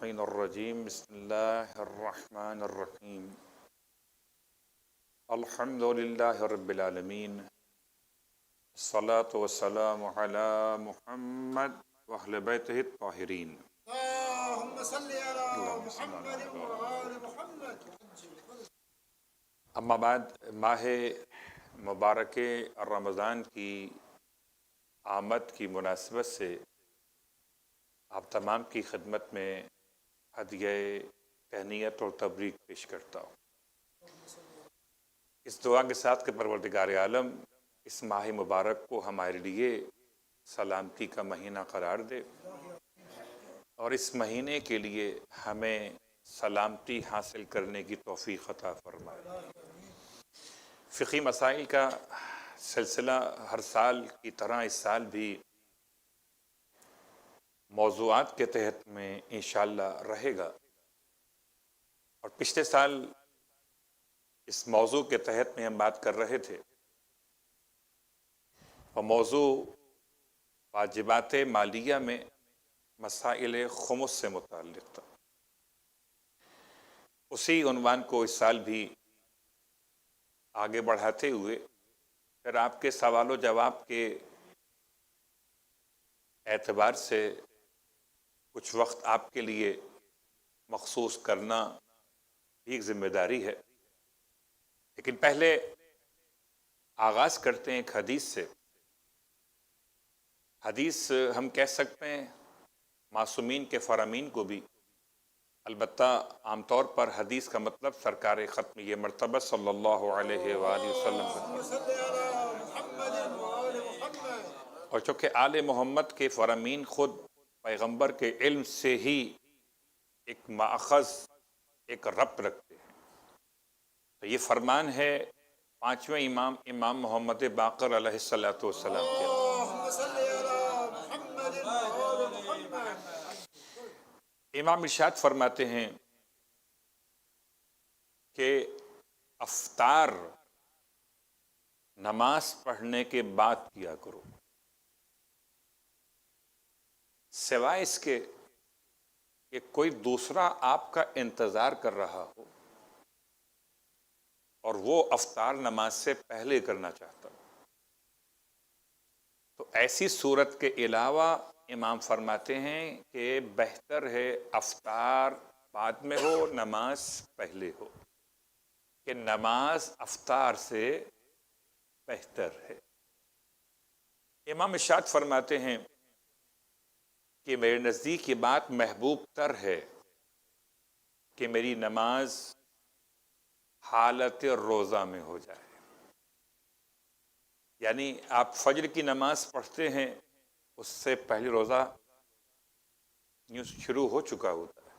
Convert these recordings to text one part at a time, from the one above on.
الشیطان الرجیم بسم اللہ الرحمن الرحیم الحمد للہ رب العالمین الصلاة والسلام علی محمد واہل بیتہ الطاہرین اللهم صل على محمد وآل محمد. اما بعد، ماہ مبارک رمضان کی آمد کی مناسبت سے آپ تمام کی خدمت میں ہدیہ تہنیت اور تبریک پیش کرتا ہوں، اس دعا کے ساتھ کہ پروردگار عالم اس ماہ مبارک کو ہمارے لیے سلامتی کا مہینہ قرار دے اور اس مہینے کے لیے ہمیں سلامتی حاصل کرنے کی توفیق عطا فرمائے۔ فقہی مسائل کا سلسلہ ہر سال کی طرح اس سال بھی موضوعات کے تحت میں انشاءاللہ رہے گا، اور پچھلے سال اس موضوع کے تحت میں ہم بات کر رہے تھے، اور موضوع واجبات مالیہ میں مسائل خمس سے متعلق تھا۔ اسی عنوان کو اس سال بھی آگے بڑھاتے ہوئے پھر آپ کے سوال و جواب کے اعتبار سے کچھ وقت آپ کے لیے مخصوص کرنا بھی ایک ذمہ داری ہے، لیکن پہلے آغاز کرتے ہیں ایک حدیث سے۔ حدیث ہم کہہ سکتے ہیں معصومین کے فرامین کو بھی، البتہ عام طور پر حدیث کا مطلب سرکار ختم یہ مرتبہ صلی اللہ علیہ وآلہ وسلم کا، اللهم صل على محمد وآل محمد. اور چونکہ آل محمد کے فرامین خود پیغمبر کے علم سے ہی ایک ماخذ، ایک ربط رکھتے ہیں، تو یہ فرمان ہے پانچویں امام محمد باقر علیہ السلام کے۔ اللهم صل على محمد وآل محمد. امام ارشاد فرماتے ہیں کہ افطار نماز پڑھنے کے بعد کیا کرو، سوائے اس کے کہ کوئی دوسرا آپ کا انتظار کر رہا ہو اور وہ افطار نماز سے پہلے کرنا چاہتا ہو، تو ایسی صورت کے علاوہ امام فرماتے ہیں کہ بہتر ہے افطار بعد میں ہو، نماز پہلے ہو، کہ نماز افطار سے بہتر ہے۔ امام ارشاد فرماتے ہیں کہ میرے نزدیک یہ بات محبوب تر ہے کہ میری نماز حالت روزہ میں ہو جائے، یعنی آپ فجر کی نماز پڑھتے ہیں، اس سے پہلے روزہ یوں شروع ہو چکا ہوتا ہے،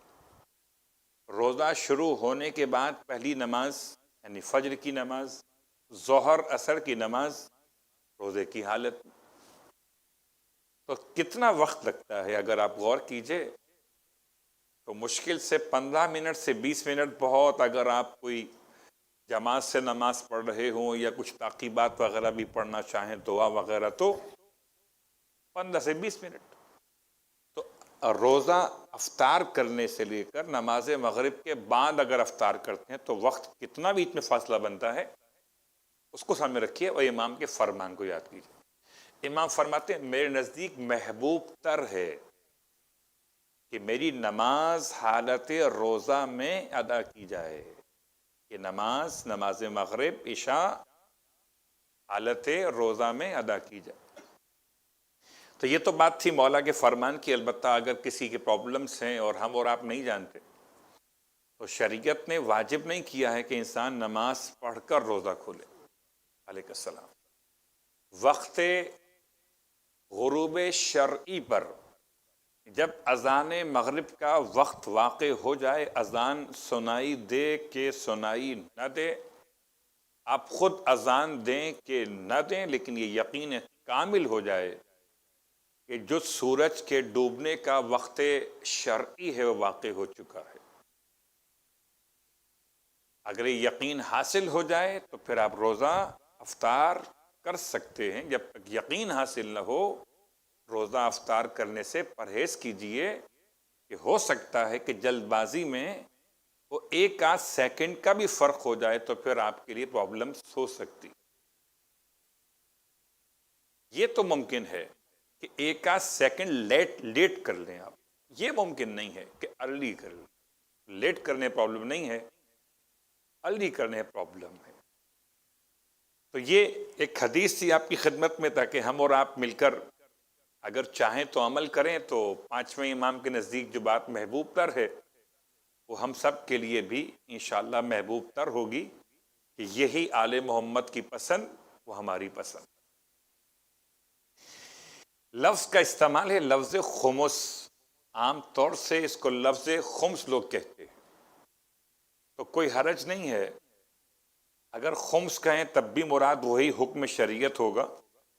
روزہ شروع ہونے کے بعد پہلی نماز یعنی فجر کی نماز، ظہر عصر کی نماز روزے کی حالت میں، تو کتنا وقت لگتا ہے اگر آپ غور کیجئے تو مشکل سے 15 منٹ سے 20 منٹ، بہت اگر آپ کوئی جماعت سے نماز پڑھ رہے ہوں یا کچھ تعقیبات وغیرہ بھی پڑھنا چاہیں، دعا وغیرہ، تو 15 سے 20 منٹ۔ تو روزہ افطار کرنے سے لے کر نماز مغرب کے بعد اگر افطار کرتے ہیں تو وقت کتنا بیچ میں فاصلہ بنتا ہے، اس کو سامنے رکھیے اور امام کے فرمان کو یاد کیجیے۔ امام فرماتے ہیں میرے نزدیک محبوب تر ہے کہ میری نماز حالت روزہ میں ادا کی جائے، کہ نماز مغرب عشاء حالت روزہ میں ادا کی جائے۔ تو یہ تو بات تھی مولا کے فرمان کی، البتہ اگر کسی کے پرابلمس ہیں اور ہم اور آپ نہیں جانتے تو شریعت نے واجب نہیں کیا ہے کہ انسان نماز پڑھ کر روزہ کھولے۔ علیہ السلام، وقت غروب شرعی پر جب اذان مغرب کا وقت واقع ہو جائے، اذان سنائی دے کہ سنائی نہ دے، آپ خود اذان دیں کہ نہ دیں، لیکن یہ یقین کامل ہو جائے کہ جو سورج کے ڈوبنے کا وقت شرعی ہے وہ واقع ہو چکا ہے۔ اگر یہ یقین حاصل ہو جائے تو پھر آپ روزہ افطار کر سکتے ہیں، جب تک یقین حاصل نہ ہو روزہ افطار کرنے سے پرہیز کیجئے، کہ ہو سکتا ہے کہ جلد بازی میں وہ ایک آدھ سیکنڈ کا بھی فرق ہو جائے تو پھر آپ کے لیے پرابلمس ہو سکتی. یہ تو ممکن ہے کہ ایک آدھ سیکنڈ لیٹ کر لیں آپ. یہ ممکن نہیں ہے کہ ارلی کر لیں. لیٹ کرنے پرابلم نہیں ہے، ارلی کرنے پرابلم ہے. تو یہ ایک حدیث تھی آپ کی خدمت میں، تاکہ ہم اور آپ مل کر اگر چاہیں تو عمل کریں تو پانچویں امام کے نزدیک جو بات محبوب تر ہے وہ ہم سب کے لیے بھی انشاءاللہ محبوب تر ہوگی کہ یہی آل محمد کی پسند وہ ہماری پسند. لفظ کا استعمال ہے لفظ خمس. عام طور سے اس کو لفظ خمس لوگ کہتے ہیں، تو کوئی حرج نہیں ہے اگر خمس کہیں تب بھی مراد وہی حکم شریعت ہوگا،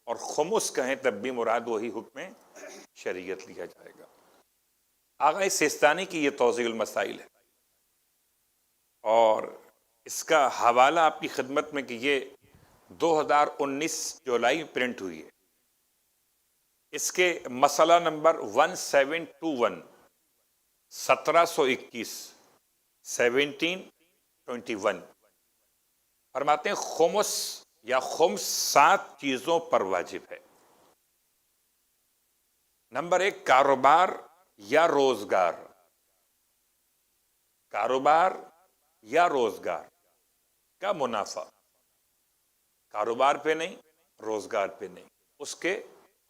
اور خمس کہیں تب بھی مراد وہی حکم شریعت لیا جائے گا. آغا سیستانی کی یہ توضیح المسائل ہے، اور اس کا حوالہ آپ کی خدمت میں کہ یہ 2019 جولائی پرنٹ ہوئی ہے. اس کے مسئلہ نمبر 1721 1721 1721 فرماتے ہیں خمس یا خمس 7 چیزوں پر واجب ہے. نمبر 1 کاروبار یا روزگار. کاروبار یا روزگار کا منافع. کاروبار پہ نہیں، روزگار پہ نہیں، اس کے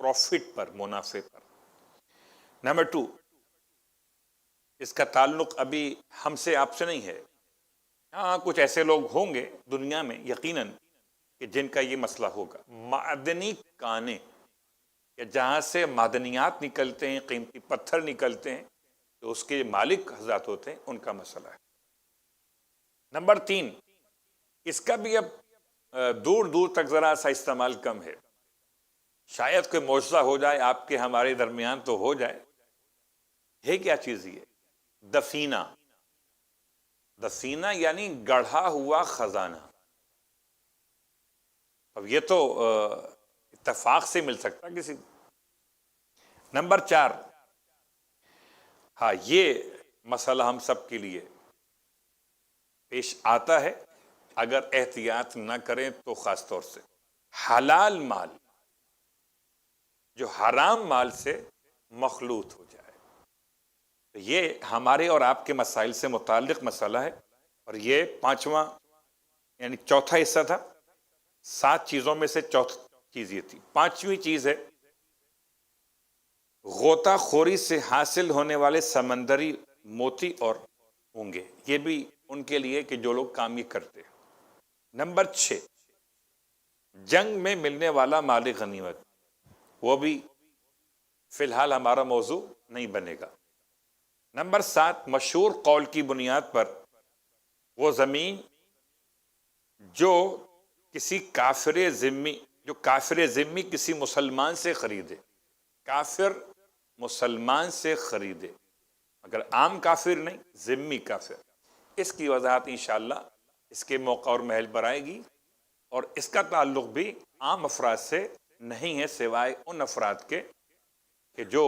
پروفٹ پر، منافع پر. نمبر 2 اس کا تعلق ابھی ہم سے آپ سے نہیں ہے. ہاں کچھ ایسے لوگ ہوں گے دنیا میں یقیناً کہ جن کا یہ مسئلہ ہوگا. معدنی کانے یا جہاں سے معدنیات نکلتے ہیں، قیمتی پتھر نکلتے ہیں، تو اس کے مالک حضرات ہوتے ہیں، ان کا مسئلہ ہے. نمبر 3 اس کا بھی اب دور دور تک ذرا سا استعمال کم ہے. شاید کوئی معجزہ ہو جائے آپ کے ہمارے درمیان تو ہو جائے. ہے کیا چیز یہ؟ دفینہ. دفینہ یعنی گڑھا ہوا خزانہ. اب یہ تو اتفاق سے مل سکتا کسی. نمبر 4 ہاں یہ مسئلہ ہم سب کے لیے پیش آتا ہے اگر احتیاط نہ کریں تو، خاص طور سے حلال مال جو حرام مال سے مخلوط ہو جائے. یہ ہمارے اور آپ کے مسائل سے متعلق مسئلہ ہے، اور یہ 5واں یعنی چوتھا حصہ تھا. 7 چیزوں میں سے چوتھی چیز یہ تھی. 5ویں چیز ہے غوطہ خوری سے حاصل ہونے والے سمندری موتی اور ہونگے. یہ بھی ان کے لیے کہ جو لوگ کام یہ کرتے ہیں. نمبر 6 جنگ میں ملنے والا مال غنیمت، وہ بھی فی الحال ہمارا موضوع نہیں بنے گا. نمبر 7 مشہور قول کی بنیاد پر وہ زمین جو کافر ذمی کسی مسلمان سے خریدے. کافر مسلمان سے خریدے، مگر عام کافر نہیں، ذمی کافر. اس کی وضاحت انشاءاللہ اس کے موقع اور محل پر آئے گی، اور اس کا تعلق بھی عام افراد سے نہیں ہے سوائے ان افراد کے کہ جو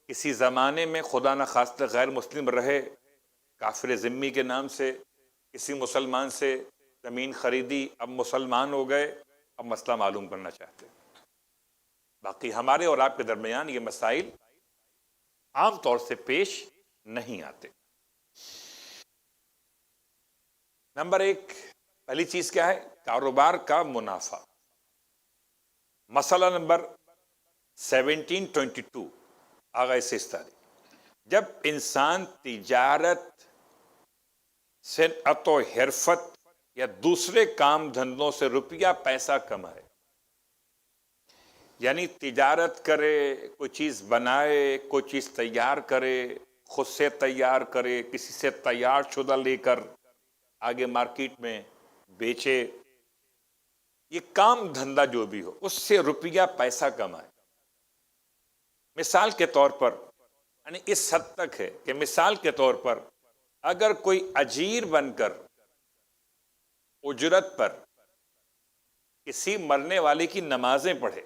کسی زمانے میں خدا نخواستہ غیر مسلم رہے، کافر ذمی کے نام سے کسی مسلمان سے زمین خریدی، اب مسلمان ہو گئے، اب مسئلہ معلوم کرنا چاہتے. باقی ہمارے اور آپ کے درمیان یہ مسائل عام طور سے پیش نہیں آتے. نمبر 1 پہلی چیز کیا ہے؟ کاروبار کا منافع. مسئلہ نمبر 1722 آغا سیستانی. جب انسان تجارت، صنعت و حرفت یا دوسرے کام دھندوں سے روپیہ پیسہ کمائے، یعنی تجارت کرے، کوئی چیز بنائے، کوئی چیز تیار کرے، خود سے تیار کرے، کسی سے تیار شدہ لے کر آگے مارکیٹ میں بیچے، یہ کام دھندہ جو بھی ہو اس سے روپیہ پیسہ کمائے. مثال کے طور پر یعنی اس حد تک ہے کہ مثال کے طور پر اگر کوئی اجیر بن کر اجرت پر کسی مرنے والے کی نمازیں پڑھے،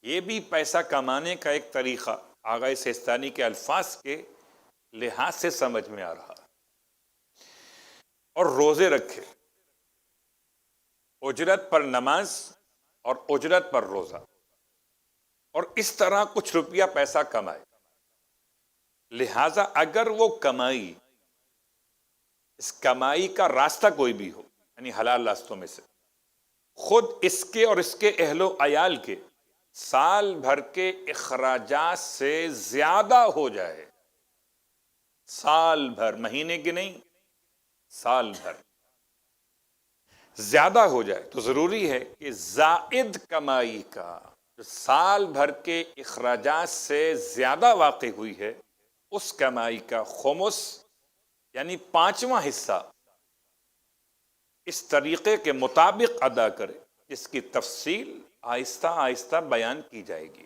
یہ بھی پیسہ کمانے کا ایک طریقہ آغا سیستانی کے الفاظ کے لحاظ سے سمجھ میں آ رہا ہے۔ اور روزے رکھے، اجرت پر نماز اور اجرت پر روزہ، اور اس طرح کچھ روپیہ پیسہ کمائے۔ لہذا اگر وہ کمائی، اس کمائی کا راستہ کوئی بھی ہو، یعنی حلال راستوں میں سے، خود اس کے اور اس کے اہل و عیال کے سال بھر کے اخراجات سے زیادہ ہو جائے، سال بھر، مہینے کے نہیں، سال بھر زیادہ ہو جائے، تو ضروری ہے کہ زائد کمائی کا جو سال بھر کے اخراجات سے زیادہ واقع ہوئی ہے، اس کمائی کا خمس یعنی 5واں حصہ اس طریقے کے مطابق ادا کرے، جس کی تفصیل آہستہ آہستہ بیان کی جائے گی۔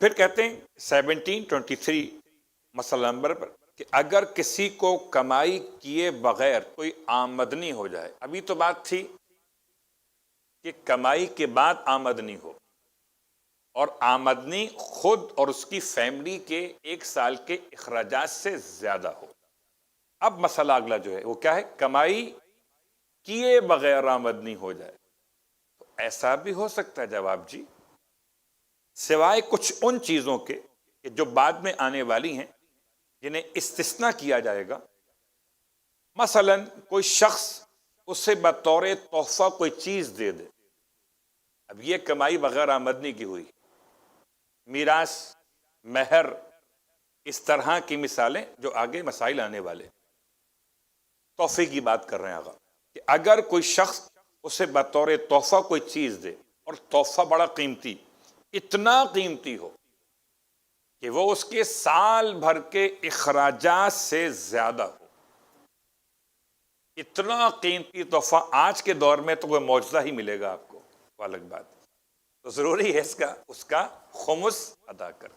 پھر کہتے ہیں 1723 مسئلہ نمبر پر کہ اگر کسی کو کمائی کیے بغیر کوئی آمدنی ہو جائے، ابھی تو بات تھی کہ کمائی کے بعد آمدنی ہو، اور آمدنی خود اور اس کی فیملی کے 1 سال کے اخراجات سے زیادہ ہو۔ اب مسئلہ اگلا جو ہے وہ کیا ہے؟ کمائی کیے بغیر آمدنی ہو جائے، تو ایسا بھی ہو سکتا ہے؟ جواب جی، سوائے کچھ ان چیزوں کے کہ جو بعد میں آنے والی ہیں، جنہیں استثناء کیا جائے گا۔ مثلا کوئی شخص اسے بطور تحفہ کوئی چیز دے دے، اب یہ کمائی بغیر آمدنی کی ہوئی۔ میراث، مہر، اس طرح کی مثالیں جو آگے مسائل آنے والے۔ تحفے کی بات کر رہے ہیں آغا، کہ اگر کوئی شخص اسے بطور تحفہ کوئی چیز دے، اور تحفہ بڑا قیمتی، اتنا قیمتی ہو کہ وہ اس کے سال بھر کے اخراجات سے زیادہ ہو، اتنا قیمتی تحفہ آج کے دور میں تو کوئی معجزہ ہی ملے گا آپ کو، وہ الگ بات، تو ضروری ہے اس کا خمس ادا کر۔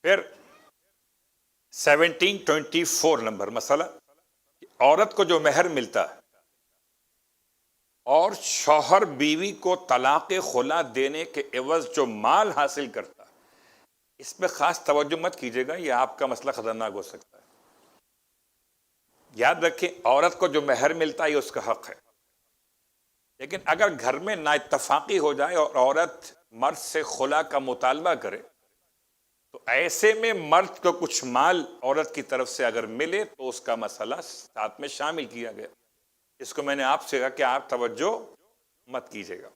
پھر 1724 نمبر مسئلہ کہ عورت کو جو مہر ملتا ہے اور شوہر بیوی کو طلاق خلا دینے کے عوض جو مال حاصل کرتا ہے، اس پہ خاص توجہ مت کیجیے گا، یہ آپ کا مسئلہ خطرناک ہو سکتا ہے۔ یاد رکھیں، عورت کو جو مہر ملتا ہے یہ اس کا حق ہے، لیکن اگر گھر میں نا اتفاقی ہو جائے اور عورت مرد سے خلا کا مطالبہ کرے، تو ایسے میں مرد کو کچھ مال عورت کی طرف سے اگر ملے تو اس کا مسئلہ ساتھ میں شامل کیا گیا۔ اس کو میں نے آپ سے کہا کہ آپ توجہ مت کیجیے گا۔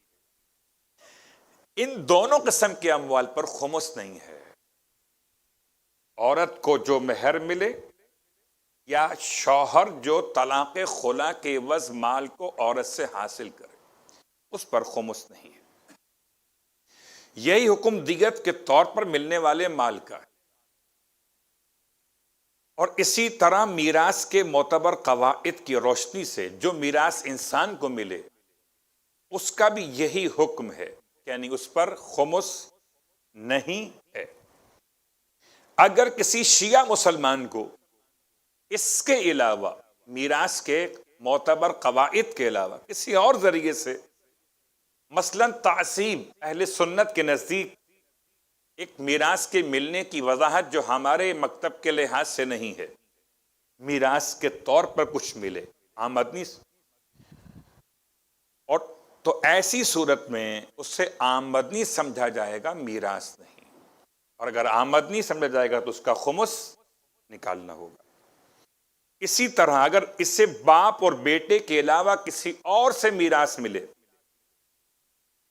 ان دونوں قسم کے اموال پر خمس نہیں ہے، عورت کو جو مہر ملے یا شوہر جو طلاق خلا کے عوض مال کو عورت سے حاصل کرے، اس پر خمس نہیں ہے۔ یہی حکم دیت کے طور پر ملنے والے مال کا ہے، اور اسی طرح میراث کے معتبر قواعد کی روشنی سے جو میراث انسان کو ملے اس کا بھی یہی حکم ہے، یعنی اس پر خمس نہیں ہے۔ اگر کسی شیعہ مسلمان کو اس کے علاوہ، میراث کے معتبر قواعد کے علاوہ کسی اور ذریعے سے، مثلا تعصیب، اہل سنت کے نزدیک ایک میراث کے ملنے کی وضاحت جو ہمارے مکتب کے لحاظ سے نہیں ہے، میراث کے طور پر کچھ ملے آمدنی، اور تو ایسی صورت میں اس سے آمدنی سمجھا جائے گا، میراث نہیں، اور اگر آمدنی سمجھا جائے گا تو اس کا خمس نکالنا ہوگا۔ اسی طرح اگر اسے باپ اور بیٹے کے علاوہ کسی اور سے میراث ملے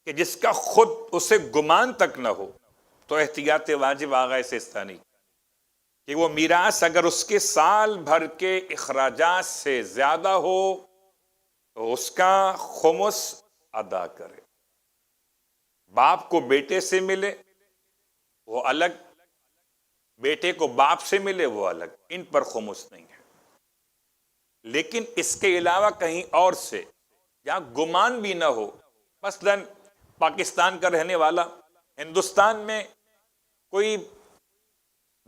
کہ جس کا خود اسے گمان تک نہ ہو، تو احتیاط واجب آغا سیستانی کہ وہ میراث اگر اس کے سال بھر کے اخراجات سے زیادہ ہو تو اس کا خمس ادا کرے۔ باپ کو بیٹے سے ملے وہ الگ، بیٹے کو باپ سے ملے وہ الگ، ان پر خمس نہیں ہے۔ لیکن اس کے علاوہ کہیں اور سے یا گمان بھی نہ ہو، مثلا پاکستان کا رہنے والا ہندوستان میں کوئی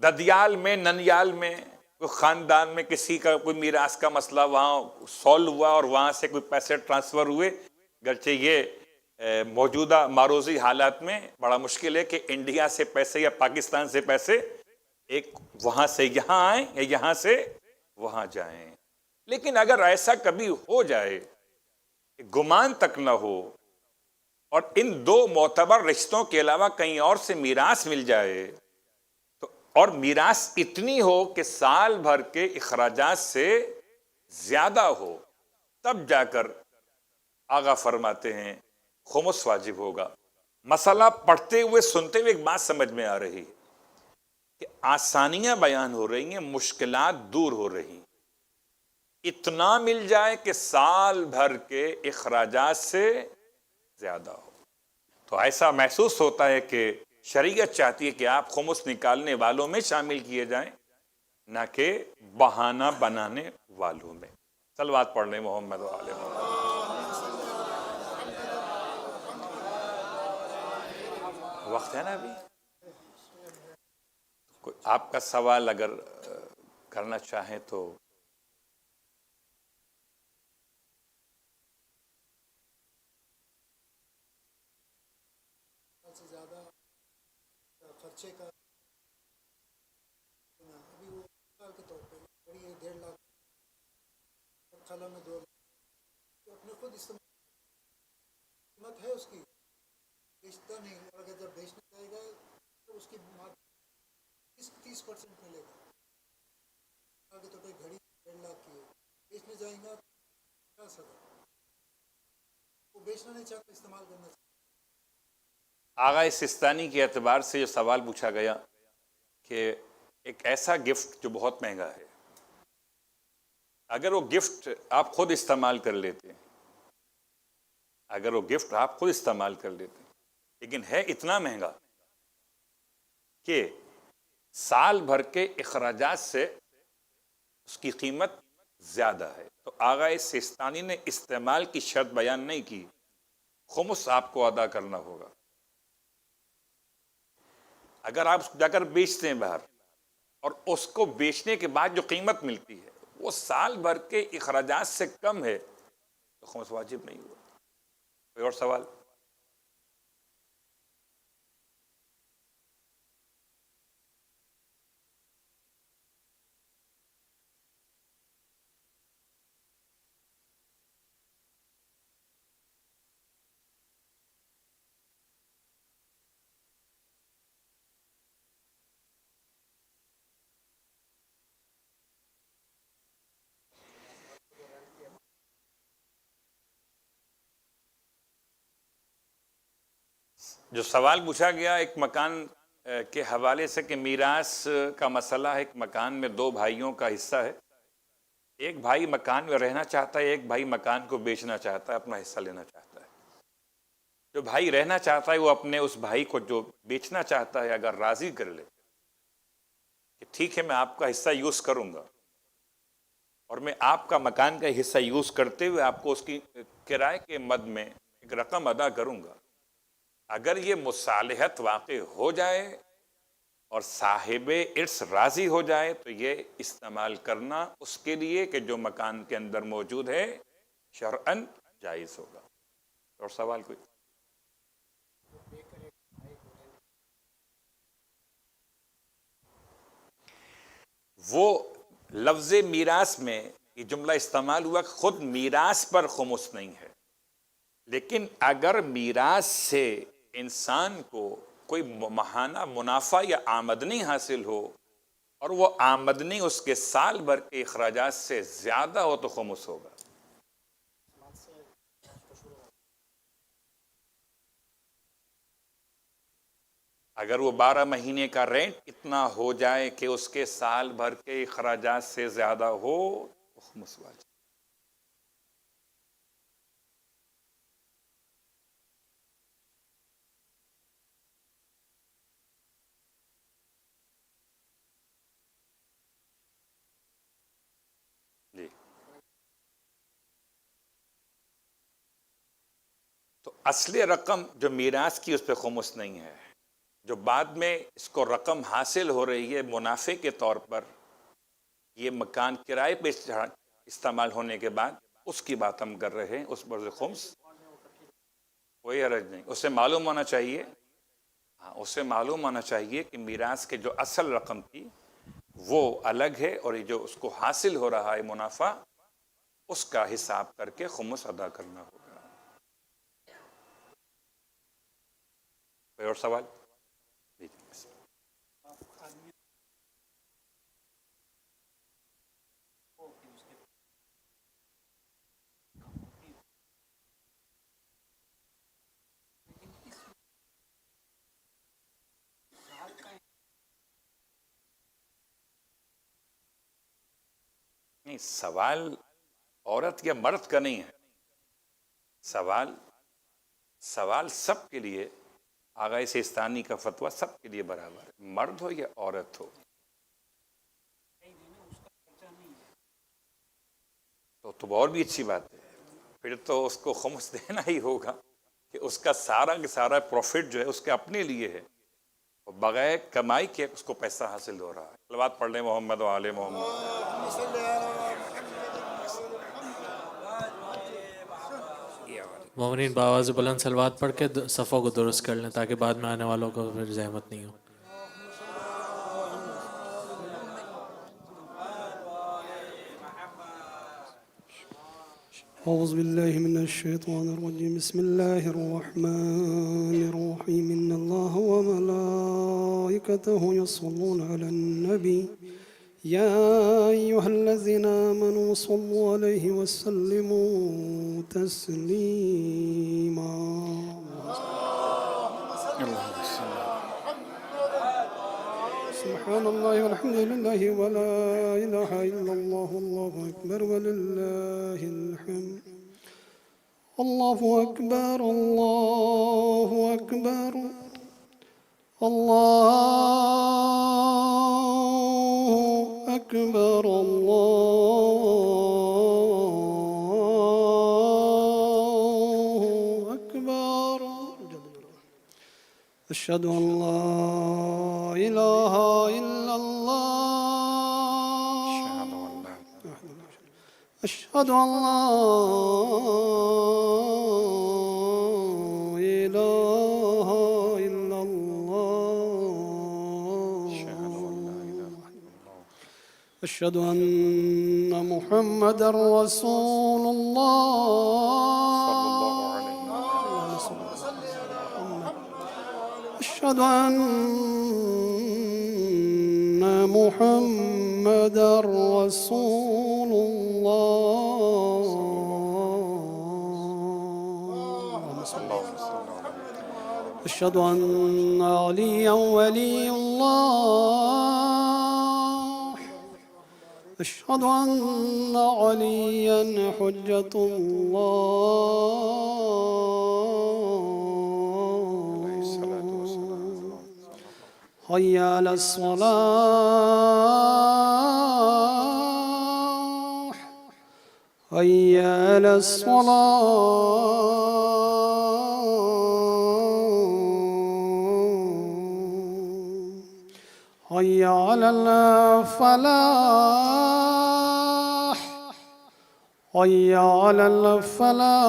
ددیال میں، ننیال میں کوئی خاندان میں کسی کا کوئی میراث کا مسئلہ وہاں سولو ہوا اور وہاں سے کوئی پیسے ٹرانسفر ہوئے، گرچہ یہ موجودہ معروضی حالات میں بڑا مشکل ہے کہ انڈیا سے پیسے یا پاکستان سے پیسے ایک وہاں سے یہاں آئیں یا یہاں سے وہاں جائیں. لیکن اگر ایسا کبھی ہو جائے کہ گمان تک نہ ہو اور ان دو معتبر رشتوں کے علاوہ کہیں اور سے میراث مل جائے تو اور میراث اتنی ہو کہ سال بھر کے اخراجات سے زیادہ ہو، تب جا کر آغا فرماتے ہیں خمس واجب ہوگا. مسئلہ پڑھتے ہوئے سنتے ہوئے ایک بات سمجھ میں آ رہی کہ آسانیاں بیان ہو رہی ہیں، مشکلات دور ہو رہی ہیں. اتنا مل جائے کہ سال بھر کے اخراجات سے زیادہ ہو تو ایسا محسوس ہوتا ہے کہ شریعت چاہتی ہے کہ آپ خمس نکالنے والوں میں شامل کیے جائیں، نہ کہ بہانہ بنانے والوں میں. صلوات پڑھ لیں محمد و آل محمد. وقت ہے نا ابھی؟ آپ کا سوال اگر کرنا چاہیں تو. سے زیادہ خرچے کا ابھی وہ مثال کے طور پہ بڑی 1.5 لاکھ خلا میں 2 لاکھ تو اپنے خود استعمال قیمت ہے اس کی، بیچتا نہیں. اور اگر جب بیچنے جائے گا تو اس کی 30% ملے گا. آگے تو پہ گھڑی 1.5 لاکھ کی ہے، بیچنے جائیں گا 50,000. وہ بیچنا نہیں چاہتا، استعمال کرنا چاہتا. آغا سستانی کے اعتبار سے جو سوال پوچھا گیا کہ ایک ایسا گفٹ جو بہت مہنگا ہے، اگر وہ گفٹ آپ خود استعمال کر لیتے لیکن ہے اتنا مہنگا کہ سال بھر کے اخراجات سے اس کی قیمت زیادہ ہے، تو آغا سستانی نے استعمال کی شرط بیان نہیں کی، خمس آپ کو ادا کرنا ہوگا. اگر آپ جا کر بیچتے ہیں باہر اور اس کو بیچنے کے بعد جو قیمت ملتی ہے وہ سال بھر کے اخراجات سے کم ہے تو خمس واجب نہیں ہوا. کوئی اور سوال؟ جو سوال پوچھا گیا ایک مکان کے حوالے سے کہ میراث کا مسئلہ ہے، ایک مکان میں 2 بھائیوں کا حصہ ہے، ایک بھائی مکان میں رہنا چاہتا ہے، ایک بھائی مکان کو بیچنا چاہتا ہے، اپنا حصہ لینا چاہتا ہے. جو بھائی رہنا چاہتا ہے وہ اپنے اس بھائی کو جو بیچنا چاہتا ہے اگر راضی کر لے کہ ٹھیک ہے میں آپ کا حصہ یوز کروں گا اور میں آپ کا مکان کا حصہ یوز کرتے ہوئے آپ کو اس کی کرائے کے مد میں ایک رقم ادا کروں گا، اگر یہ مصالحت واقع ہو جائے اور صاحب ارث راضی ہو جائے تو یہ استعمال کرنا اس کے لیے کہ جو مکان کے اندر موجود ہے شرعاً جائز ہوگا. اور سوال کوئی؟ وہ لفظ میراث میں یہ جملہ استعمال ہوا کہ خود میراث پر خمس نہیں ہے، لیکن اگر میراث سے انسان کو کوئی ماہانہ منافع یا آمدنی حاصل ہو اور وہ آمدنی اس کے سال بھر کے اخراجات سے زیادہ ہو تو خمس ہوگا. اگر وہ 12 مہینے کا رینٹ اتنا ہو جائے کہ اس کے سال بھر کے اخراجات سے زیادہ ہو تو خمس واجب. جی تو اصل رقم جو میراث کی اس پہ خمس نہیں ہے، جو بعد میں اس کو رقم حاصل ہو رہی ہے منافع کے طور پر، یہ مکان کرائے پہ استعمال ہونے کے بعد اس کی بات ہم کر رہے ہیں، اس پر خمس کوئی حرج نہیں. اسے معلوم ہونا چاہیے، ہاں اسے معلوم ہونا چاہیے کہ میراث کے جو اصل رقم تھی وہ الگ ہے، اور یہ جو اس کو حاصل ہو رہا ہے منافع، اس کا حساب کر کے خمس ادا کرنا ہوگا. کوئی اور سوال؟ نہیں، سوال عورت یا مرد کا نہیں ہے. سوال سب کے لیے، آغا سیستانی کا فتویٰ سب کے لیے برابر ہے، مرد ہو یا عورت ہو. تو اور بھی اچھی بات ہے، پھر تو اس کو خمس دینا ہی ہوگا کہ اس کا سارا کا سارا پروفٹ جو ہے اس کے اپنے لیے ہے، اور بغیر کمائی کے اس کو پیسہ حاصل ہو رہا ہے. صلوات پڑھ لیں محمد و آل محمد. مومنین بآواز بلند صلوات پڑھ کے صفوں کو درست کر لیں تاکہ بعد میں آنے والوں کو پھر زحمت نہیں ہو. أعوذ بالله من الشيطان الرجيم بسم الله الرحمن الرحيم إن الله وملائكته يصلون على النبي يا أيها الذين آمنوا صلوا عليه وسلموا تسليما. سبحان الله والحمد لله ولا إله إلا الله والله أكبر ولله الحمد. الله أكبر الله أكبر الله أكبر الله أكبر. أشهد أن لا إله إلا الله. أشهد أن لا إله إلا الله. أشهد أن محمدا رسول الله. أشهد أن محمدا رسول الله. أشهد أن عليا ولي الله. أشهد أن عليا حجة الله. حي على الصلاة. حي على الصلاة. حي على الفلاح. حي على الفلاح.